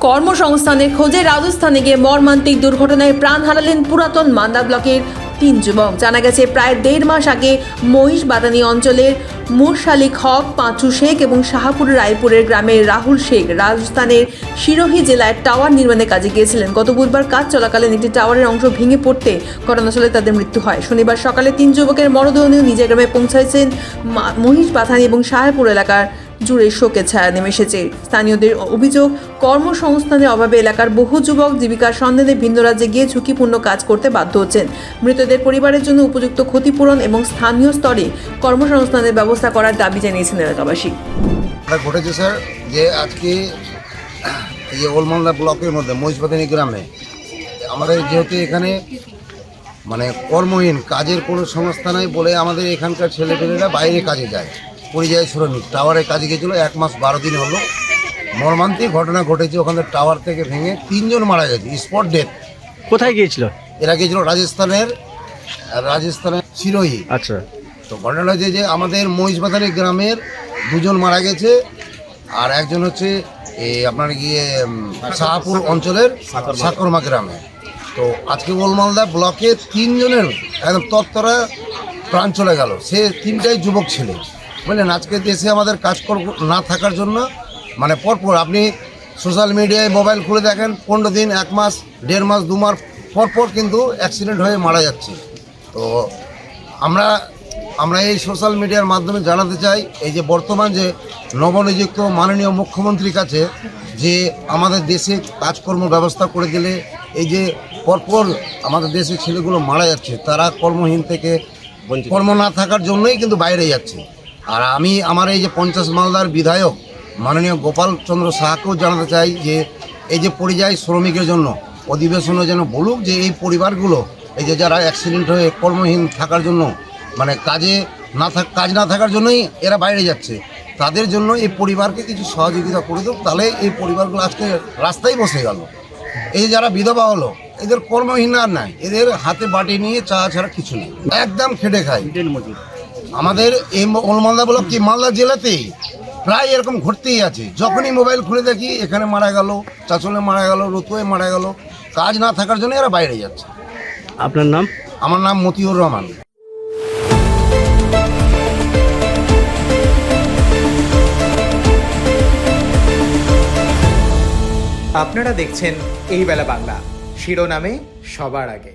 কর্মসংস্থানের খোঁজে রাজস্থানে গিয়ে মর্মান্তিক দুর্ঘটনায় প্রাণ হারালেন পুরাতন মান্দা ব্লকের 3 যুবক। জানা গেছে প্রায় 1.5 মাস আগে মহিষবাদানি অঞ্চলের মুরশালিক হক, পাঁচু শেখ এবং শাহপুর রায়পুরের গ্রামের রাহুল শেখ রাজস্থানের সিরোহি জেলায় টাওয়ার নির্মাণের কাজে গিয়েছিলেন। গত বুধবার কাজ চলাকালীন একটি টাওয়ারের অংশ ভেঙে পড়তে ঘটনাস্থলে তাদের মৃত্যু হয়। শনিবার সকালে 3 যুবকের মরদেহ নিয়ে নিজের গ্রামে পৌঁছাইছেন মহিষবাথানি এবং শাহপুর এলাকার জুড়ে শোকের ছায়া নেমে এসেছে। স্থানীয়দের অভিযোগ, কর্মসংস্থানের অভাবে এলাকার বহু যুবক জীবিকার সন্ধানে ভিন্ন রাজ্যে গিয়ে ঝুঁকিপূর্ণ কাজ করতে বাধ্য হচ্ছেন। মৃতদের পরিবারের জন্য উপযুক্ত ক্ষতিপূরণ এবং স্থানীয় স্তরে কর্মসংস্থানের ব্যবস্থা করার দাবি জানিয়েছেন এলাকাবাসী। ঘটেছে স্যার যে আজকে এই ওলমালদা ব্লকের মধ্যে মহিষবাথানি গ্রামে আমাদের যেহেতু এখানে মানে কর্মহীন, কাজের কোনো সংস্থা নাই বলে আমাদের এখানকার ছেলেপেলেরা বাইরে কাজে যায়, পরিযায়ী শ্রমিক। টাওয়ারে কাজে গিয়েছিল 1 মাস 12 দিন হলো। মর্মান্তিক ঘটনা ঘটেছে, ওখানে টাওয়ার থেকে ভেঙে 3 জন মারা গেছে, স্পট ডেথ। কোথায় গিয়েছিল? এরা গিয়েছিল রাজস্থানের সিরোহি। আচ্ছা, তো ঘটনা হয়েছে যে আমাদের মহিষবাথানি গ্রামের 2 জন মারা গেছে, আর একজন হচ্ছে আপনার গিয়ে শাহপুর অঞ্চলের সাকরমা গ্রামে। তো আজকে ওলমালদা ব্লকে 3 জনের একদম তত্তরা প্রাণ চলে গেল। সে 3টাই যুবক ছেলে, বুঝলেন। আজকে দেশে আমাদের কাজ না থাকার জন্য মানে পরপর আপনি সোশ্যাল মিডিয়ায় মোবাইল খুলে দেখেন, 15 দিন, 1 মাস, 1.5 মাস, 2 মাস পরপর কিন্তু অ্যাক্সিডেন্ট হয়ে মারা যাচ্ছে। তো আমরা এই সোশ্যাল মিডিয়ার মাধ্যমে জানাতে চাই, এই যে বর্তমান যে নবনিযুক্ত মাননীয় মুখ্যমন্ত্রীর কাছে, যে আমাদের দেশে কাজকর্ম ব্যবস্থা করে দিলে এই যে পরপর আমাদের দেশের ছেলেগুলো মারা যাচ্ছে, তারা কর্মহীন থেকে কর্ম না থাকার জন্যই কিন্তু বাইরে যাচ্ছে। আর আমি আমার এই যে 50 মালদার বিধায়ক মাননীয় গোপাল চন্দ্র সাহাকেও জানাতে চাই যে এই যে পরিযায়ী শ্রমিকের জন্য অধিবেশনে যেন বলুক যে এই পরিবারগুলো, এই যে যারা অ্যাক্সিডেন্ট হয়ে কর্মহীন থাকার জন্য মানে কাজ না থাকার জন্যই এরা বাইরে যাচ্ছে, তাদের জন্য এই পরিবারকে কিছু সহযোগিতা করে দেব। তাহলে এই পরিবারগুলো আজকে রাস্তায় বসে গেল। এই যারা বিধবা হলো, এদের কর্মহীন আর নাই, এদের হাতে বাটি নিয়ে চা ছাড়া কিছু নেই, একদম খেটে খায়। আমাদের এই ওলমালদা ব্লক কি মালদা জেলাতেই প্রায় এরকম ঘটতেই আছে। যখনই মোবাইল খুলে দেখি এখানে মারা গেল, চাচলে মারা গেল, রতুয়ে মারা গেল, কাজ না থাকার জন্য এরা বাইরে যাচ্ছে। আপনার নাম? আমার নাম মতিউর রহমান। আপনারা দেখছেন এই বেলা বাংলা, শিরোনামে সবার আগে।